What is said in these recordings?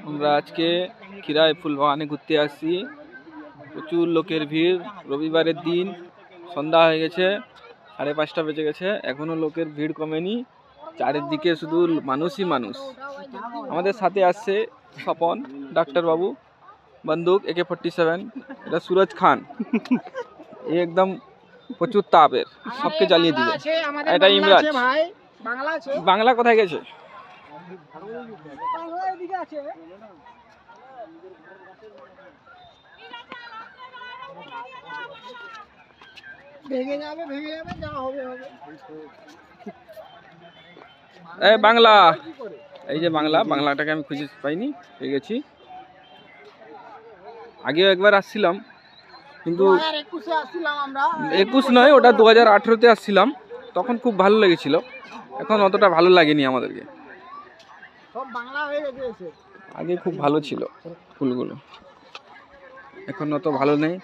আমরা আজকে খিরায় ফুল বাগানে ঘুরতে আসছি। প্রচুর লোকের ভিড়, রবিবারের দিন, সন্ধ্যা হয়ে গেছে, 5:30 বেজে গেছে, এখনো লোকের ভিড় কমেনি। চারিদিকে শুধু মানুষই মানুষ। আমাদের সাথে আসছে স্বপন ডাক্তারবাবু, বন্দুক AK-47, এটা সুরজ খান, একদম প্রচুর তাপের, সবকে জ্বালিয়ে দিবে। এটা ইমরাজ। বাংলা কোথায় গেছে? বাংলা, এই যে বাংলা, বাংলাটাকে আমি খুঁজে পাইনি, পেয়ে গেছি। আগেও একবার আসছিলাম, কিন্তু 21 নয়, ওটা 2018-তে আসছিলাম, তখন খুব ভালো লেগেছিল। এখন অতটা ভালো লাগেনি আমাদেরকে। আগে খুব ভালো ছিল ফুলগুলো, এখন অত ভালো নেই।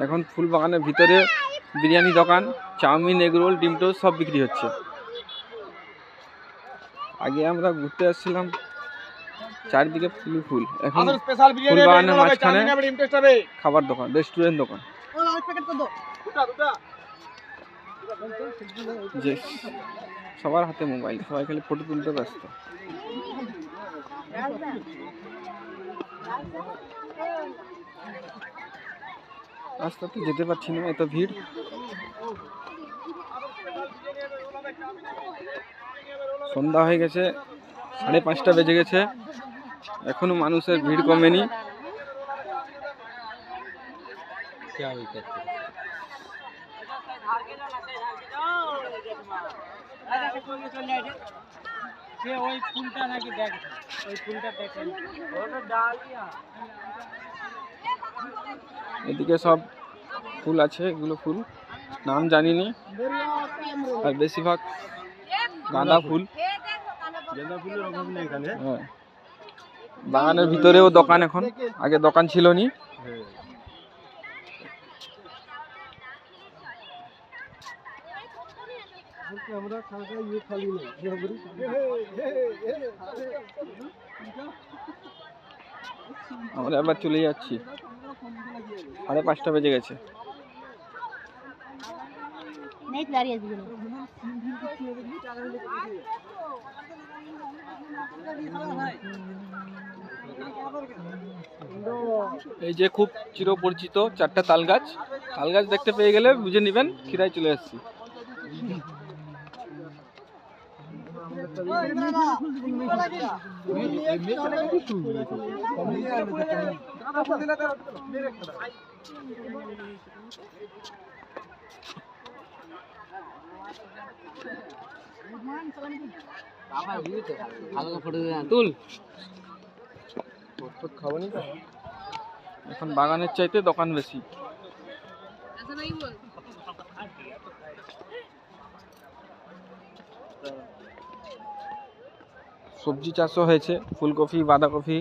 এখন ফুল বাগানের ভিতরে বিরিয়ানি দোকান, চাউমিন, এগরোল, ডিম টোস্ট সব বিক্রি হচ্ছে। আগে আমরা ঘুরতে আসছিলাম, চারিদিকে ফুল ফুল। এখন ফুল বাগানের মাঝখানে খাবার দোকান, রেস্টুরেন্ট দোকান। যে সবার হাতে মোবাইল, সবাই খালি ফটো তুলতে ব্যস্ত। রাস্তাতে যেতে পারছি না, এত ভিড়। সন্ধ্যা হয়ে গেছে, 5:30 বেজে গেছে, এখনো মানুষের ভিড় কমেনি। এদিকে সব ফুল আছে, এগুলো ফুল নাম জানিনি, আর বেশিরভাগ গাঁদা ফুল। বাগানের ভিতরেও দোকান এখন, আগে দোকান ছিল নি। আমরা এবার চলে যাচ্ছি, 5:30 বেজে গেছে। এই যে খুব চিরপরিচিত 4টা তাল গাছ, তাল গাছ দেখতে পেয়ে গেলে বুঝে নিবেন খিরায় চলে আসছি। এখন বাগানের চাইতে দোকান বেশি। সবজি চাষও হয়েছে, ফুলকপি, বাঁধাকপি।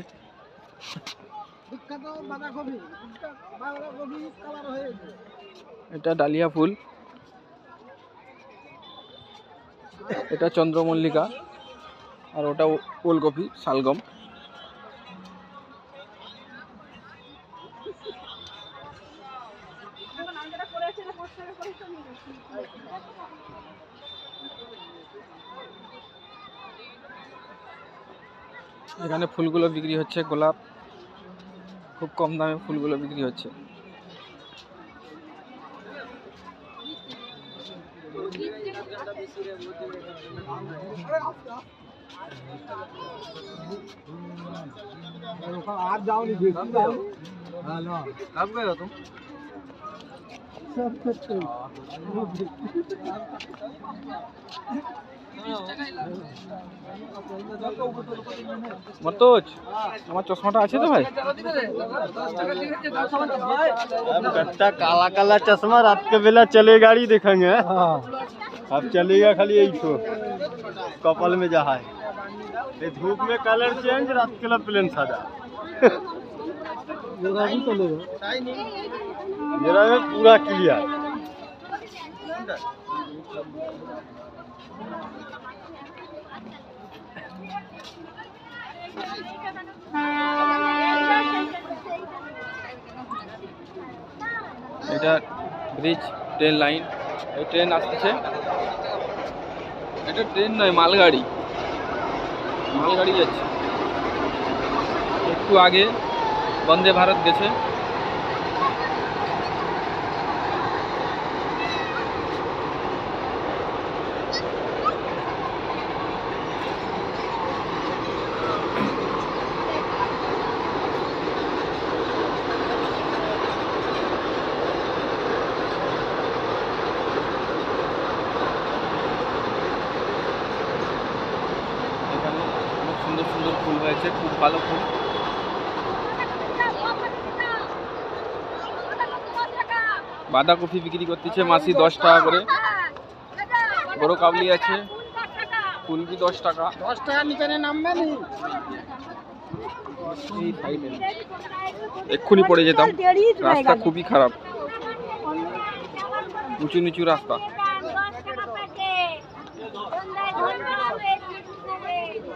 এটা ডালিয়া ফুল, এটা চন্দ্রমল্লিকা, আর ওটা ওলকপি, শালগম। এখানে ফুলগুলো বিক্রি হচ্ছে, গোলাপ, খুব কম দামে ফুলগুলো বিক্রি হচ্ছে। মতোজ, আমার চশমাটা আছে তো ভাই? काला काला चश्मा, रात के बेला चले गाड़ी देखेंगे। अब चलेगा खाली यही तो कपल में जहा है। ये धूप में कलर चेंज, रात के लिए प्लेन सादा। जरा भी चलेगा, जरा में पूरा क्लियर। এটা ব্রিজ ট্রেন লাইন, এই ট্রেন আসছে। এটা ট্রেন নয়, মালগাড়ি, মালগাড়ি যাচ্ছে। একটু আগে বন্দে ভারত গেছে। এখানে অনেক সুন্দর সুন্দর ফুল হয়েছে, খুব ভালো ফুল। বাঁধাকপি বিক্রি করতেছে মাসি 10 টাকা করে। বড় কাবলি আছে, ফুলবি 10 টাকা। 10 টাকা নিচে নামবে নি। এই সাইডে এক্ষুনি পড়ে যেতাম, রাস্তা খুবই খারাপ, উঁচু নিচু রাস্তা।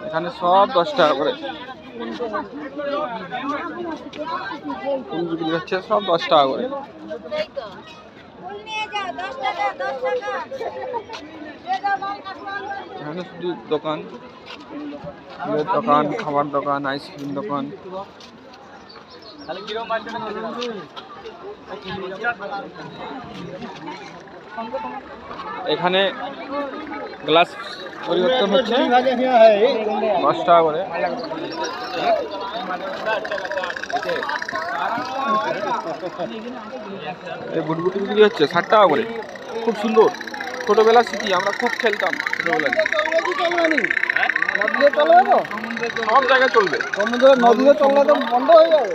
এখানে সব 10 টাকা করে ফুল বিক্রি হচ্ছে, সব 10 টাকা করে। এখানে শুধু দোকান, ফুলের দোকান, খাবার দোকান, আইসক্রিম দোকান। এখানে গ্লাস পরিবর্তন হচ্ছে 10 টাকা করে। এই বুটবুটি বিক্রি হচ্ছে 60 টাকা করে, খুব সুন্দর। ছোটবেলার স্মৃতি, আমরা খুব খেলতাম ছোটবেলায়। সব জায়গায় চলবে, নদীতে চললে তো বন্ধ হয়ে যাবে।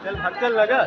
चल भाग चल लगा।